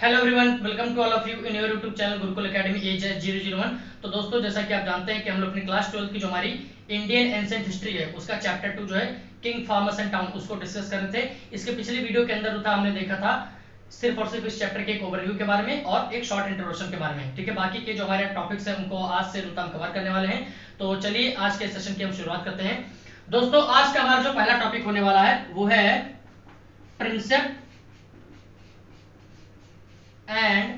Hello everyone, welcome to all of you in your YouTube channel Gurukul academy AJ001। तो दोस्तों, जैसा कि आप जानते हैं कि हम लोग अपनी क्लास 12 की जो हमारी इंडियन एंशिएंट हिस्ट्री है उसका चैप्टर 2 जो है किंग फार्मर्स एंड टाउन उसको डिस्कस कर रहे थे। इसके पिछली वीडियो के अंदर था हमने देखा था सिर्फ और सिर्फ इस चैप्टर के एक ओवरव्यू के बारे में और एक शॉर्ट इंट्रोडक्शन के बारे में। ठीक है, बाकी के जो हमारे टॉपिक्स हैं उनको आज से हम कवर करने वाले हैं। तो चलिए आज के सेशन की हम शुरुआत करते हैं। दोस्तों, आज का हमारा जो पहला टॉपिक होने वाला है वो है प्रिंसेप एंड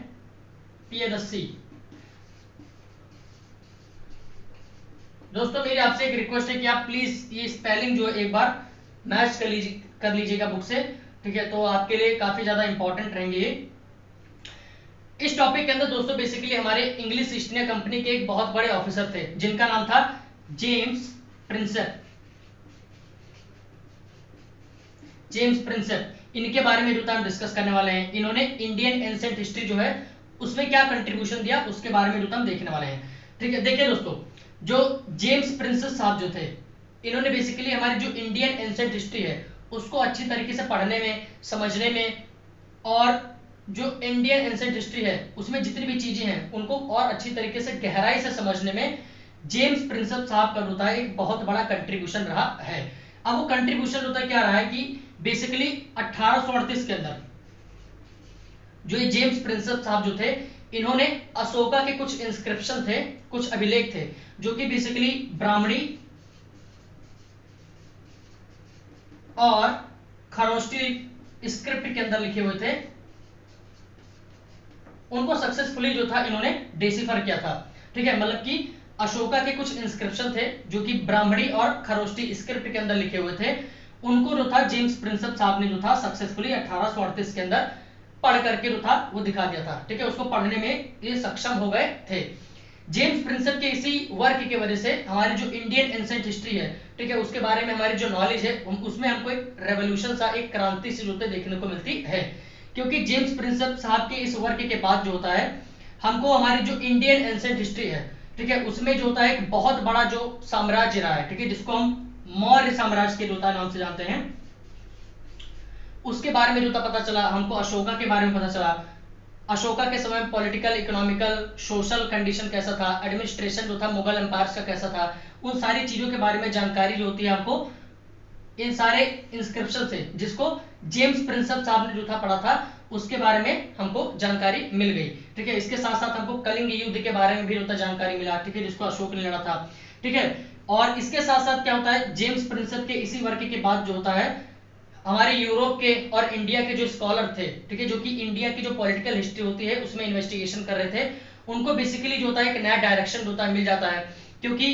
पियदस्सी। दोस्तों, मेरी आपसे एक रिक्वेस्ट है कि आप प्लीज ये स्पेलिंग जो एक बार मैच कर लीजिएगा बुक से। ठीक है, तो आपके लिए काफी ज्यादा इंपॉर्टेंट रहेंगे ये। इस टॉपिक के अंदर दोस्तों बेसिकली हमारे इंग्लिश ईस्ट इंडिया कंपनी के एक बहुत बड़े ऑफिसर थे जिनका नाम था जेम्स प्रिंसेप। जेम्स प्रिंसेप, इनके बारे में जो हम डिस्कस करने वाले हैं। इन्होंने इंडियन एंशिएंट हिस्ट्री जो है उसमें क्या कंट्रीब्यूशन दिया उसके बारे में जो हम देखने वाले हैं। ठीक है, देखिए दोस्तों, जो जेम्स प्रिंसेप साहब जो थे इन्होंने बेसिकली हमारी जो इंडियन एंशिएंट हिस्ट्री है उसको अच्छी तरीके से पढ़ने में, समझने में, और जो इंडियन एंशिएंट हिस्ट्री है उसमें जितनी भी चीजें हैं उनको और अच्छी तरीके से गहराई से समझने में जेम्स प्रिंसेप साहब का होता है एक बहुत बड़ा कंट्रीब्यूशन रहा है। अब वो कंट्रीब्यूशन होता क्या रहा है कि बेसिकली 1838 के अंदर जो ये जेम्स प्रिंसेप साहब जो थे इन्होंने अशोका के कुछ इंस्क्रिप्शन थे, कुछ अभिलेख थे जो कि बेसिकली ब्राह्मणी और खरोष्टी स्क्रिप्ट के अंदर लिखे हुए थे, उनको सक्सेसफुली जो था इन्होंने डेसिफर किया था। ठीक है, मतलब कि अशोका के कुछ इंस्क्रिप्शन थे जो कि ब्राह्मणी और खरोष्टी स्क्रिप्ट के अंदर लिखे हुए थे, उनको जो था जेम्स प्रिंसेप साहब ने जो था सक्सेसफुली 1838 के अंदर पढ़ करके जो था वो दिखा दिया था। ठीक है, उसको पढ़ने में ये सक्षम हो गए थे। जेम्स प्रिंसेप के इसी वर्क की वजह से हमारी जो इंडियन एंशिएंट हिस्ट्री है, ठीक है, उसके बारे में हमारी जो नॉलेज है उसमें हमको एक रेवोल्यूशन सा, एक क्रांति सी जो देखने को मिलती है। क्योंकि जेम्स प्रिंसेप साहब के इस वर्क के बाद जो होता है हमको हमारी जो इंडियन एंशिएंट हिस्ट्री है, ठीक है, उसमें जो होता है एक बहुत बड़ा जो साम्राज्य रहा है, ठीक है, जिसको हम मौर्य साम्राज्य के जो नाम से जानते हैं, उसके बारे में जो था पता चला हमको। अशोका के बारे में पता चला, अशोका के समय में पॉलिटिकल, इकोनॉमिकल, सोशल कंडीशन कैसा था, एडमिनिस्ट्रेशन जो था मुगल एम्पायर का कैसा था, उन सारी चीजों के बारे में जानकारी जो होती है हमको इन सारे इंस्क्रिप्शन से, जिसको जेम्स प्रिंसेप साहब ने जो था पढ़ा था उसके बारे में हमको जानकारी मिल गई। ठीक है, इसके साथ साथ हमको कलिंग युद्ध के बारे में भी होता जानकारी मिला, ठीक है, जिसको अशोक ने लड़ा था। ठीक है, और इसके साथ साथ क्या होता है, जेम्स प्रिंसेप के इसी वर्क के बाद जो होता है हमारे यूरोप के और इंडिया के जो स्कॉलर थे, ठीक है, जो कि इंडिया की जो पॉलिटिकल हिस्ट्री होती है उसमें इन्वेस्टिगेशन कर रहे थे, उनको बेसिकली जो होता है एक नया डायरेक्शन होता है मिल जाता है। क्योंकि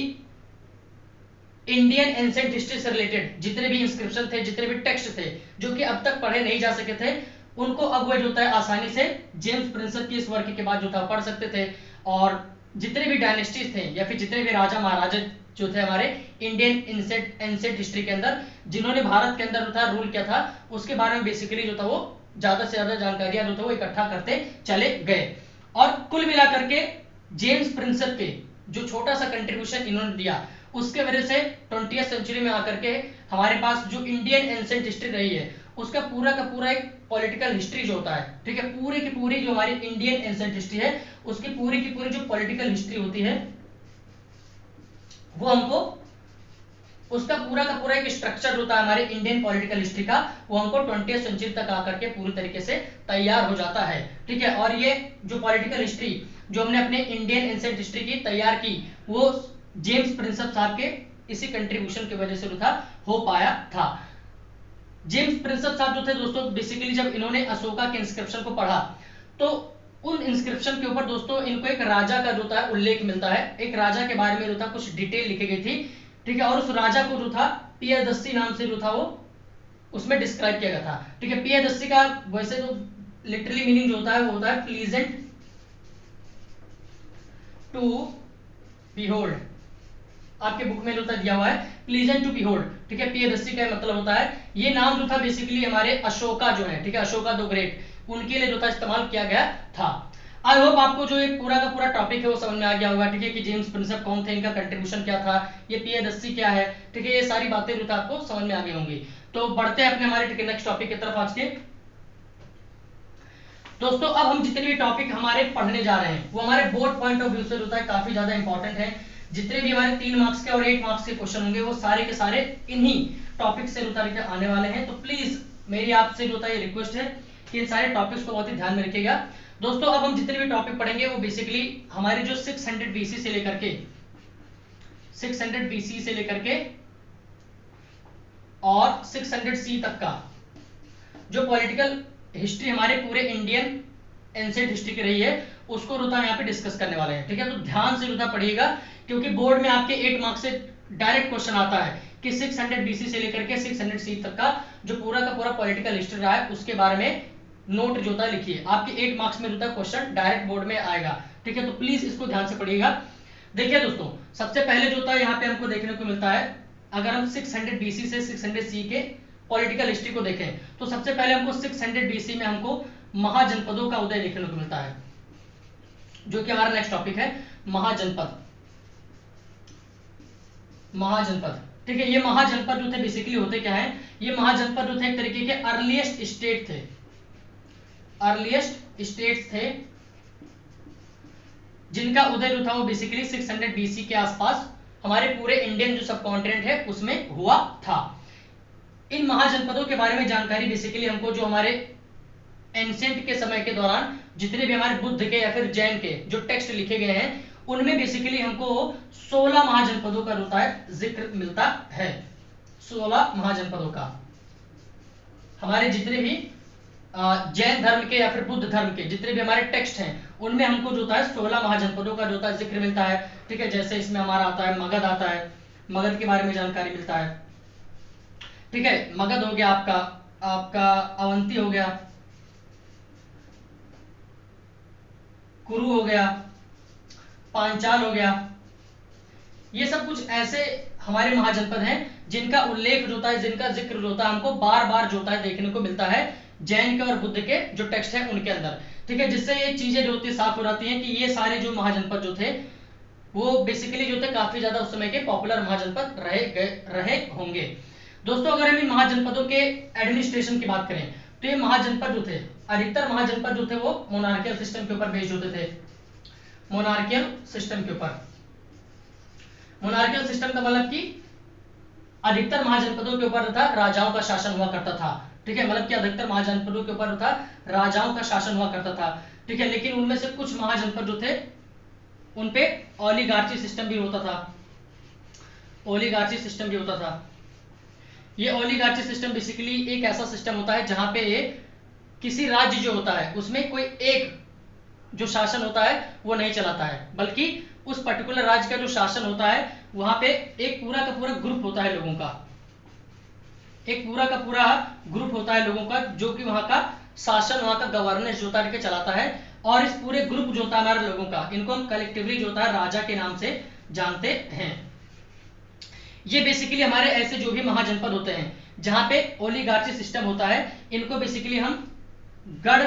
इंडियन एंशिएंट हिस्ट्री से रिलेटेड जितने भी इंस्क्रिप्शन थे, जितने भी टेक्स्ट थे जो कि अब तक पढ़े नहीं जा सके थे, उनको अब वह जो होता है आसानी से जेम्स प्रिंसेप की इस वर्क के बाद जो था पढ़ सकते थे। और जितने भी डायनेस्टीज थे या फिर जितने भी राजा महाराजा जो थे हमारे इंडियन एंशिएंट हिस्ट्री के अंदर, जिन्होंने भारत के अंदर जो था रूल किया था, उसके बारे में बेसिकली जो था वो ज्यादा से ज्यादा जानकारियां जो था वो इकट्ठा करते चले गए। और कुल मिलाकर के जेम्स प्रिंसेप के जो छोटा सा कंट्रीब्यूशन इन्होंने दिया उसके वजह से 20वीं सेंचुरी में आकर के हमारे पास जो इंडियन एंशिएंट हिस्ट्री रही है उसका पूरा का पूरा एक पॉलिटिकल हिस्ट्री जो होता है, ठीक है, पूरी की पूरी जो हमारी इंडियन एंशिएंट हिस्ट्री है उसकी पूरी की पूरी जो पॉलिटिकल हिस्ट्री होती है वो हमको उसका पूरा का पूरा एक स्ट्रक्चर होता है हमारे इंडियन पॉलिटिकल हिस्ट्री का, वो हमको 20वीं सेंचुरी तक आकर के पूरी तरीके से तैयार हो जाता है। ठीक है, और ये जो पॉलिटिकल हिस्ट्री जो हमने अपने इंडियन एंशिएंट हिस्ट्री की तैयार की वो जेम्स प्रिंसेप साहब के इसी कंट्रीब्यूशन की वजह से जो था हो पाया था। जेम्स प्रिंसेप साहब जो थे दोस्तों बेसिकली जब इन्होंने अशोका के इंस्क्रिप्शन को पढ़ा तो उन इंस्क्रिप्शन के ऊपर दोस्तों इनको एक राजा का जो था उल्लेख मिलता है, एक राजा के बारे में जो था कुछ डिटेल लिखी गई थी। ठीक है, और उस राजा को जो था पियदस्सी नाम से जो था वो उसमें डिस्क्राइब किया गया था। ठीक है, पियदस्सी का वैसे तो लिटरली मीनिंग जो होता है वो होता है प्लीजेंट टू बिहोल्ड। आपके बुक में जो था दिया हुआ है प्लीजेंट टू बिहोल्ड। ठीक है, पियदस्सी का मतलब होता है, ये नाम जो था बेसिकली हमारे अशोका जो है, ठीक है, अशोका द ग्रेट, उनके लिए जो था इस्तेमाल किया गया था। आई होप आपको जो ये पूरा का पूरा टॉपिक है वो समझ में आ गया होगा। ठीक है, कि जेम्स प्रिंसेप कौन थे, इनका कंट्रीब्यूशन क्या था, ये पियदस्सी क्या है, ठीक है, ये सारी बातें जो था आपको समझ में आ गई होंगी। तो बढ़ते हैं अपने हमारे नेक्स्ट टॉपिक की तरफ आज के। दोस्तों अब हम जितने भी टॉपिक हमारे पढ़ने जा रहे हैं वो हमारे बोर्ड पॉइंट ऑफ व्यू से होता है काफी ज्यादा इंपॉर्टेंट है। जितने भी हमारे 3 मार्क्स के और 8 मार्क्स के क्वेश्चन होंगे वो सारे के सारे इन्हीं टॉपिक से उतार के आने वाले हैं। तो प्लीज मेरी आपसे जो है रिक्वेस्ट है कि इन सारे टॉपिक्स को बहुत ही ध्यान में रखिएगा। दोस्तों अब हम जितने भी टॉपिक पढ़ेंगे वो बेसिकली हमारे जो 600 BC से लेकर के 600 BC से लेकर के और 600 C तक का जो पॉलिटिकल हिस्ट्री हमारे पूरे इंडियन एंशिएंट हिस्ट्री की रही है उसको रुता यहाँ पे डिस्कस करने वाले हैं। ठीक है, तो ध्यान से रुता पढ़िएगा क्योंकि बोर्ड में आपके 8 मार्क्स से डायरेक्ट क्वेश्चन आता है कि 600 BC से लेकर के 600 C तक का जो पूरा का पूरा पॉलिटिकल हिस्ट्री रहा है उसके बारे में नोट जो था लिखिए। आपके 8 मार्क्स में रुता क्वेश्चन डायरेक्ट बोर्ड में आएगा। ठीक है, तो प्लीज इसको ध्यान से पढ़िएगा। देखिए दोस्तों, सबसे पहले जो था यहाँ पे हमको देखने को मिलता है, अगर हम 600 BC से 600 C के पॉलिटिकल हिस्ट्री को देखें तो सबसे पहले हमको 600 BC में हमको महाजनपदों का उदय देखने को मिलता है, जो कि हमारा नेक्स्ट टॉपिक है महाजनपद। महाजनपद, ठीक है, ये महाजनपद जो थे बेसिकली होते क्या है, ये महाजनपद जो थे एक तरीके के अर्लीस्ट स्टेट थे, अर्लीस्ट स्टेट्स थे जिनका उदय जो था वो बेसिकली 600 BC के आसपास हमारे पूरे इंडियन जो सब कॉन्टिनेंट है उसमें हुआ था। इन महाजनपदों के बारे में जानकारी बेसिकली हमको जो हमारे एंशिएंट के समय के दौरान जितने भी हमारे बुद्ध के या फिर जैन के जो टेक्स्ट लिखे गए हैं उनमें बेसिकली हमको 16 महाजनपदों का होता है जिक्र मिलता है। 16 महाजनपदों का हमारे जितने भी जैन धर्म के या फिर बुद्ध धर्म के जितने भी हमारे टेक्स्ट हैं उनमें हमको जो होता है 16 महाजनपदों का जो होता है जिक्र मिलता है। ठीक है, जैसे इसमें हमारा आता है मगध, आता है मगध के बारे में जानकारी मिलता है। ठीक है, मगध हो गया, आपका अवंती हो गया, कुरु हो गया, पांचाल हो गया। ये सब कुछ ऐसे हमारे महाजनपद हैं जिनका उल्लेख जो होता है, जिनका जिक्र जो होता है हमको बार बार जो होता है देखने को मिलता है जैन के और बुद्ध के जो टेक्स्ट है उनके अंदर। ठीक है, जिससे ये चीजें जो होती है साफ हो जाती हैं कि ये सारे जो महाजनपद जो थे वो बेसिकली जो थे काफी ज्यादा उस समय के पॉपुलर महाजनपद रहे होंगे। दोस्तों अगर हम इन महाजनपदों के एडमिनिस्ट्रेशन की बात करें तो ये महाजनपद जो थे, अधिकतर महाजनपद जो थे वो मोनार्कियल सिस्टम के ऊपर बेस्ड होते थे। मोनार्कियल सिस्टम के ऊपर, मोनार्कियल सिस्टम का मतलब कि अधिकतर महाजनपदों के ऊपर था राजाओं का शासन हुआ करता था। ठीक है, मतलब कि अधिकतर महाजनपदों के ऊपर था राजाओं का शासन हुआ करता था। ठीक है, लेकिन उनमें से कुछ महाजनपद जो थे उन पे ओलिगार्ची सिस्टम भी होता था, ओलिगार्ची सिस्टम भी होता था। ये ओलिगार्ची सिस्टम बेसिकली एक ऐसा सिस्टम होता है जहां पे किसी राज्य जो होता है उसमें कोई एक जो शासन होता है वो नहीं चलाता है, बल्कि उस पर्टिकुलर राज्य का जो शासन होता है वहां पे एक पूरा का पूरा ग्रुप होता है लोगों का, एक पूरा का पूरा ग्रुप होता है लोगों का जो कि वहां का शासन, वहां का गवर्नेंस जो होता है चलाता है। और इस पूरे ग्रुप जो होता है हमारे लोगों का, इनको हम कलेक्टिवली जो होता है राजा के नाम से जानते हैं। ये बेसिकली हमारे ऐसे जो भी महाजनपद होते हैं जहां पे ओलिगार्ची सिस्टम होता है इनको बेसिकली हम गढ़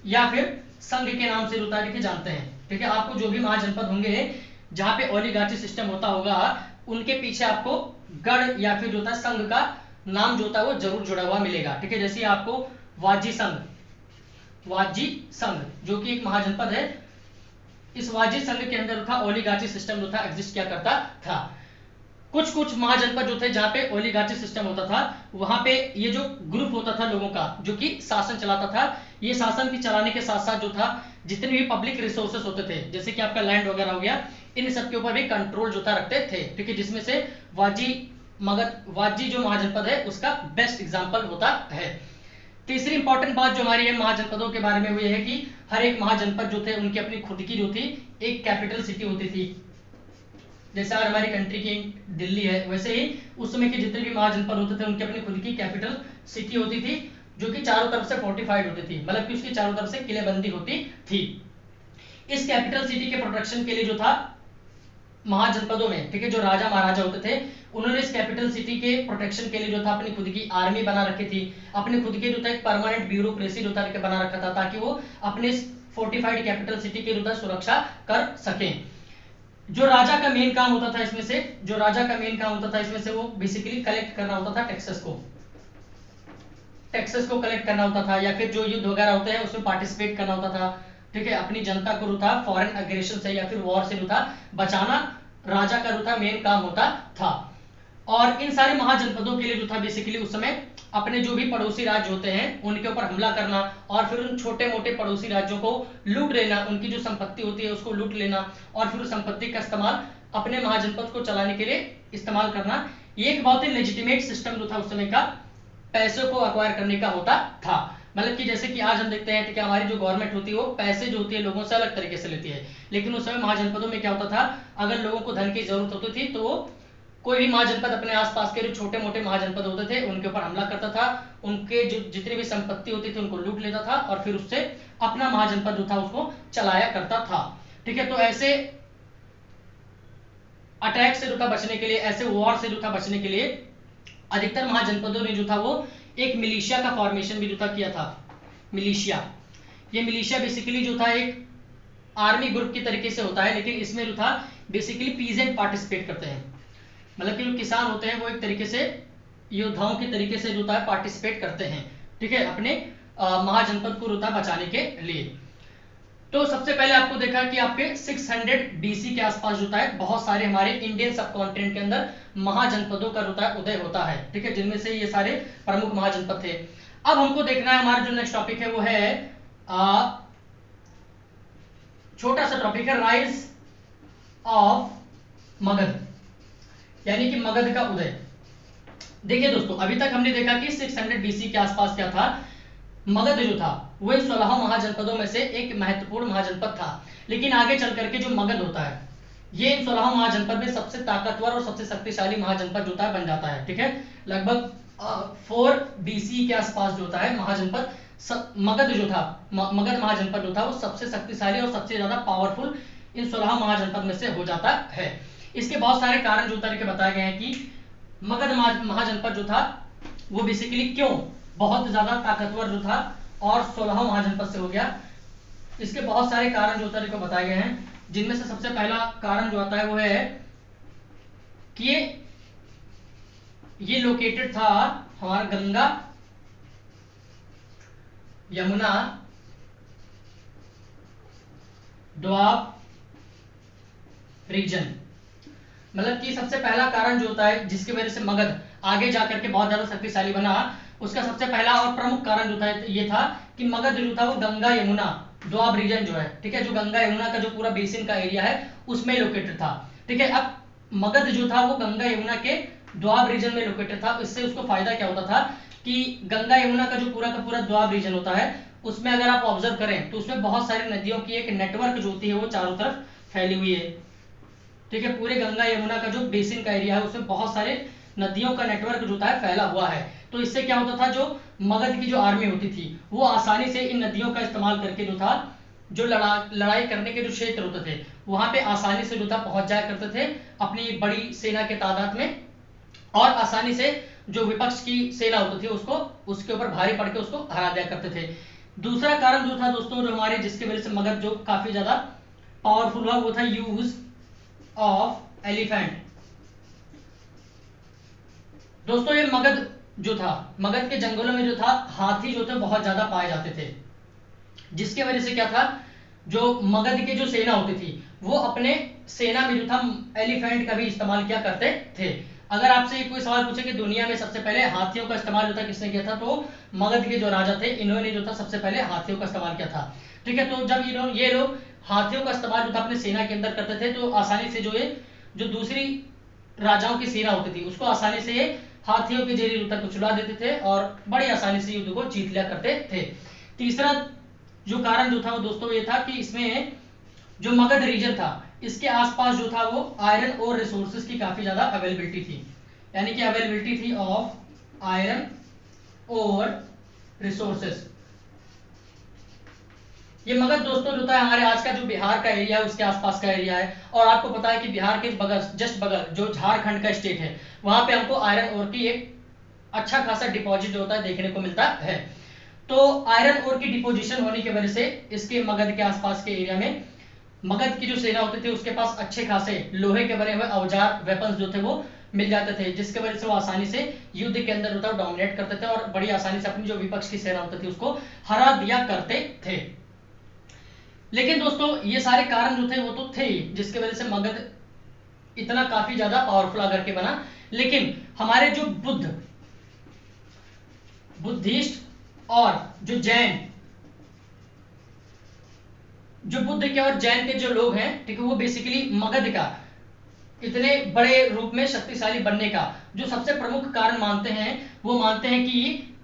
या फिर संघ के नाम से होता है जानते हैं। ठीक है, आपको जो भी महाजनपद होंगे जहां पे ओलिगार्ची सिस्टम होता होगा उनके पीछे आपको गढ़ या फिर जो होता है संघ का नाम जो होता है वो जरूर जुड़ा हुआ मिलेगा। ठीक है, जैसे आपको वाजी संघ, वाजी संघ जो कि एक महाजनपद है, इस वाजी संघ के अंदर था ओलिगार्ची सिस्टम जो था एग्जिस्ट किया करता था। कुछ कुछ महाजनपद जो थे जहां पे ओलिगार्ची सिस्टम होता था वहां पे ये जो ग्रुप होता था लोगों का जो कि शासन चलाता था, ये शासन की चलाने के साथ साथ जो था जितने भी पब्लिक रिसोर्सेस होते थे जैसे कि आपका लैंड वगैरह हो गया, इन सब के ऊपर भी कंट्रोल जो था रखते थे। ठीक है, जिसमें से वाजी जो महाजनपद है उसका बेस्ट एग्जांपल होता है। तीसरी इंपॉर्टेंट बात जो हमारी है महाजनपदों के बारे में वो ये है कि हर एक महाजनपद जो थे उनकी अपनी खुद की जो थी एक कैपिटल सिटी होती थी। जैसे आज हमारी कंट्री की दिल्ली है, वैसे ही उस समय के जितने भी महाजनपद होते थे उनकी अपनी खुद की कैपिटल सिटी होती थी जो कि चारों तरफ से फोर्टिफाइड होती थी, मतलब कि उसकी चारों तरफ से किलेबंदी होती थी। इस कैपिटल सिटी के प्रोटेक्शन के लिए जो था महाजनपदों में, ठीक है, जो राजा महाराजा होते थे उन्होंने इस कैपिटल सिटी के प्रोटेक्शन के लिए जो था अपनी खुद की आर्मी बना रखी थी, अपने खुद के जो था एक परमानेंट ब्यूरोक्रेसी जो था बना रखा था ताकि वो अपने फोर्टिफाइड कैपिटल सिटी की जो था सुरक्षा कर सकें। जो राजा का मेन काम होता था इसमें से, वो बेसिकली कलेक्ट करना होता था टैक्सेस को, टैक्सेस को कलेक्ट करना होता था, या फिर जो युद्ध वगैरह होते हैं उसमें पार्टिसिपेट करना होता था। ठीक है, अपनी जनता को जो था फॉरेन अग्रेशन से या फिर वॉर से जो था बचाना राजा का जो था मेन काम होता था। और इन सारे महाजनपदों के लिए जो था बेसिकली उस समय अपने जो भी पड़ोसी राज्य होते हैं उनके ऊपर हमला करना, और फिर उन छोटे मोटे पड़ोसी राज्यों को लूट लेना, उनकी जो संपत्ति होती है उसको लूट लेना, और फिर उस संपत्ति का इस्तेमाल अपने महाजनपद को चलाने के लिए इस्तेमाल करना। ये एक बहुत ही लेजिटिमेट सिस्टम जो था उस समय का पैसे को अक्वायर करने का होता था। मतलब कि जैसे कि आज हम देखते हैं कि हमारी जो गवर्नमेंट होती है वो पैसे जो होती है लोगों से अलग तरीके से लेती है, लेकिन उस समय महाजनपदों में क्या होता था, अगर लोगों को धन की जरूरत होती थी तो वो कोई भी महाजनपद अपने आसपास के जो छोटे मोटे महाजनपद होते थे उनके ऊपर हमला करता था, उनके जो जितनी भी संपत्ति होती थी उनको लूट लेता था, और फिर उससे अपना महाजनपद जो था उसको चलाया करता था। ठीक है, तो ऐसे अटैक से जो था बचने के लिए, ऐसे वॉर से जो था बचने के लिए अधिकतर महाजनपदों ने जो था वो एक मिलिशिया का फॉर्मेशन भी जो था किया था। मिलिशिया, ये मिलिशिया बेसिकली जो था एक आर्मी ग्रुप की तरीके से होता है, लेकिन इसमें जो था बेसिकली पीजेंट पार्टिसिपेट करते हैं। मतलब कि जो किसान होते हैं वो एक तरीके से योद्धाओं के तरीके से जो है पार्टिसिपेट करते हैं। ठीक है, अपने महाजनपद को जो था बचाने के लिए। तो सबसे पहले आपको देखा कि आपके 600 BC के आसपास जो है बहुत सारे हमारे इंडियन सब कॉन्टिनेंट के अंदर महाजनपदों का जो है उदय होता है। ठीक है, जिनमें से ये सारे प्रमुख महाजनपद थे। अब हमको देखना है हमारा जो नेक्स्ट टॉपिक है वो है छोटा सा टॉपिक है राइज ऑफ मगध, यानी कि मगध का उदय। देखिए दोस्तों, अभी तक हमने देखा कि 600 BC के आसपास क्या था, मगध जो था वो 16 महाजनपदों में से एक महत्वपूर्ण महाजनपद था। लेकिन आगे चल करके जो मगध होता है ये इन 16 महाजनपद में सबसे ताकतवर और सबसे शक्तिशाली महाजनपद जो है बन जाता है। ठीक है, लगभग 4 BC के आसपास जो होता है महाजनपद मगध जो था, मगध महाजनपद जो था वो सबसे शक्तिशाली और सबसे ज्यादा पावरफुल इन 16 महाजनपद में से हो जाता है। इसके बहुत सारे कारण जो तरीके बताए गए हैं कि मगध महाजनपद जो था वो बेसिकली क्यों बहुत ज्यादा ताकतवर जो था और 16 महाजनपद से हो गया। इसके बहुत सारे कारण जो तरीके बताए गए हैं, जिनमें से सबसे पहला कारण जो आता है वो है कि ये लोकेटेड था हमारा गंगा यमुना द्वाब रीजन। मतलब कि सबसे पहला कारण जो होता है जिसकी वजह से मगध आगे जाकर के बहुत ज्यादा शक्तिशाली बना, उसका सबसे पहला और प्रमुख कारण जो था ये था कि मगध जो था वो गंगा यमुना द्वाब रीजन जो है, ठीक है, जो गंगा यमुना का जो पूरा बेसिन का एरिया है उसमें लोकेटेड था। ठीक है, अब मगध जो था वो गंगा यमुना के द्वाब रीजन में लोकेटेड था। इससे उसको फायदा क्या होता था कि गंगा यमुना का जो पूरा का पूरा द्वाब रीजन होता है उसमें अगर आप ऑब्जर्व करें तो उसमें बहुत सारी नदियों की एक नेटवर्क जो होती है वो चारों तरफ फैली हुई है। ठीक है, पूरे गंगा यमुना का जो बेसिन का एरिया है उसमें बहुत सारे नदियों का नेटवर्क जो है फैला हुआ है। तो इससे क्या होता था, जो मगध की जो आर्मी होती थी वो आसानी से इन नदियों का इस्तेमाल करके जो था जो लड़ाई करने के जो क्षेत्र होते थे वहां पे आसानी से जो था पहुंच जाया करते थे अपनी बड़ी सेना के तादाद में, और आसानी से जो विपक्ष की सेना होती थी उसको उसके ऊपर भारी पड़ के उसको हरा दिया करते थे। दूसरा कारण जो था दोस्तों जो हमारे जिसकी वजह से मगध जो काफी ज्यादा पावरफुल हुआ वो था यूज ऑफ एलिफेंट। दोस्तों ये मगध जो था, मगध के जंगलों में जो था हाथी जो थे बहुत ज्यादा पाए जाते थे, जिसके वजह से क्या था जो मगध की जो सेना होती थी वो अपने सेना में जो था एलिफेंट का भी इस्तेमाल किया करते थे। अगर आपसे कोई सवाल पूछे कि दुनिया में सबसे पहले हाथियों का इस्तेमाल जो था किसने किया था, तो मगध के जो राजा थे इन्होंने जो था सबसे पहले हाथियों का इस्तेमाल किया था। ठीक है, तो जब ये लोग हाथियों का इस्तेमाल जो था अपने सेना के अंदर करते थे तो आसानी से जो दूसरी राजाओं की सेना होती थी उसको आसानी से ये हाथियों के जरिए तक कुचला देते थे और बड़ी आसानी से युद्ध को जीत लिया करते थे। तीसरा जो कारण जो था वो दोस्तों ये था कि इसमें जो मगध रीजन था इसके आसपास जो था वो आयरन और रिसोर्सेज की काफी ज्यादा अवेलेबिलिटी थी, यानी कि अवेलेबिलिटी थी ऑफ आयरन और रिसोर्सेज। ये मगध दोस्तों जो था हमारे आज का जो बिहार का एरिया है उसके आसपास का एरिया है, और आपको पता है कि बिहार के बगल जस्ट बगल जो झारखंड का स्टेट है वहां पे हमको आयरन ओर की एक अच्छा खासा डिपॉजिट जो होता है देखने को मिलता है। तो आयरन ओर की डिपोजिशन होने की वजह से इसके मगध के आसपास के एरिया में मगध की जो सेना होती थी उसके पास अच्छे खासे लोहे के बने हुए औजार वेपन्स जो थे वो मिल जाते थे, जिसके वजह से वो आसानी से युद्ध के अंदर होता है डोमिनेट करते थे और बड़ी आसानी से अपनी जो विपक्ष की सेना होती थी उसको हरा दिया करते थे। लेकिन दोस्तों ये सारे कारण जो थे वो तो थे ही, जिसके वजह से मगध इतना काफी ज्यादा पावरफुल आकर के बना। लेकिन हमारे जो बुद्धिस्ट और जो जैन, जो बुद्ध के और जैन के जो लोग हैं, ठीक है, वो बेसिकली मगध का इतने बड़े रूप में शक्तिशाली बनने का जो सबसे प्रमुख कारण मानते हैं, वो मानते हैं कि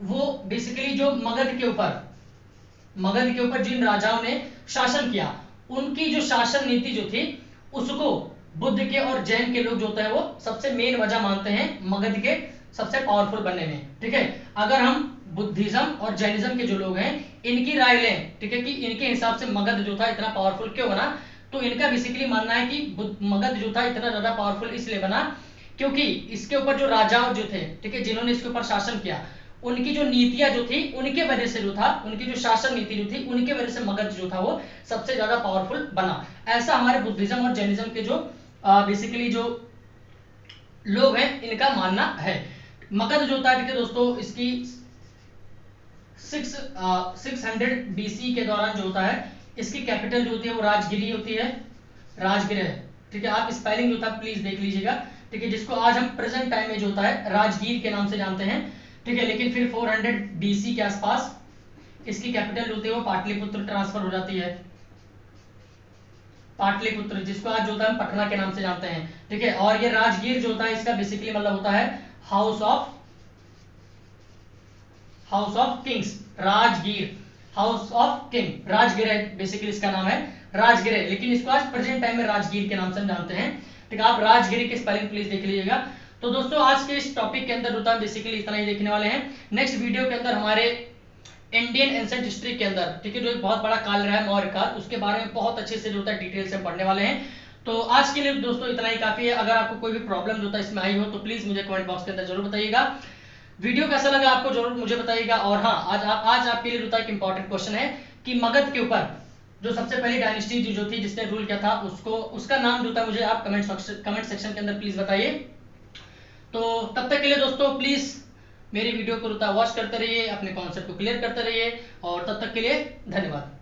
वो बेसिकली जो मगध के ऊपर जिन राजाओं ने शासन किया, उनकी जो शासन नीति जो थी उसको बुद्ध के और जैन के लोग जो होता है वो सबसे मेन वजह मानते हैं मगध के सबसे पावरफुल बनने में। ठीक है, अगर हम बुद्धिज्म और जैनिज्म के जो लोग हैं इनकी राय लें, ठीक है, कि इनके हिसाब से मगध जो था इतना पावरफुल क्यों बना, तो इनका बेसिकली मानना है कि मगध जो था इतना ज्यादा पावरफुल इसलिए बना क्योंकि इसके ऊपर जो राजा जो थे, ठीक है, जिन्होंने इसके ऊपर शासन किया, उनकी जो नीतियां जो थी उनके वजह से जो था, उनकी जो शासन नीति जो थी उनके वजह से मगध जो था वो सबसे ज्यादा पावरफुल बना। ऐसा हमारे बुद्धिज्म और जैनिज्म के जो बेसिकली जो लोग हैं इनका मानना है। मगध जो होता है, ठीक है दोस्तों, इसकी 600 BC के दौरान जो होता है इसकी कैपिटल जो होती है वो राजगिरी होती है, राजगृह। ठीक है, आप स्पेलिंग जो था प्लीज देख लीजिएगा, ठीक है, जिसको आज हम प्रेजेंट टाइम में जो होता है राजगीर के नाम से जानते हैं। ठीक है, लेकिन फिर 400 BC के आसपास इसकी कैपिटल होती है वो पाटलिपुत्र ट्रांसफर हो जाती है, पाटलिपुत्र, जिसको आज जो होता है हम पटना के नाम से जानते हैं। ठीक है, और ये राजगीर जो होता है इसका बेसिकली मतलब होता है house of kings, Rajgir, house of king, Rajgriha basically इसका नाम है राजगृह, लेकिन इसको आज प्रेजेंट टाइम में राजगीर के नाम से हम जानते हैं। ठीक है, आप राजगिरी के स्पेलिंग प्लीज देख लीजिएगा। तो दोस्तों आज के इस टॉपिक के अंदर होता है बेसिकली इतना ही देखने वाले हैं। नेक्स्ट वीडियो के अंदर हमारे इंडियन एंसेंट हिस्ट्री के अंदर, ठीक है, जो एक बहुत बड़ा काल रहा है मौर्य काल, उसके बारे में बहुत अच्छे से जो होता है डिटेल से पढ़ने वाले हैं। तो आज के लिए दोस्तों इतना ही काफी है। अगर आपको कोई भी प्रॉब्लम जो है इसमें आई हो तो प्लीज मुझे कमेंट बॉक्स के अंदर जरूर बताइएगा। वीडियो कैसा लगा आपको जरूर मुझे बताइएगा। और हाँ, आज आपके लिए होता है एक इंपॉर्टेंट क्वेश्चन है कि मगध के ऊपर जो सबसे पहली डायनेस्टी जो थी जिसने रूल किया था उसका नाम जो था मुझे आप कमेंट सेक्शन के अंदर प्लीज बताइए। तो तब तक के लिए दोस्तों प्लीज मेरी वीडियो को वॉच करते रहिए, अपने कॉन्सेप्ट को क्लियर करते रहिए, और तब तक के लिए धन्यवाद।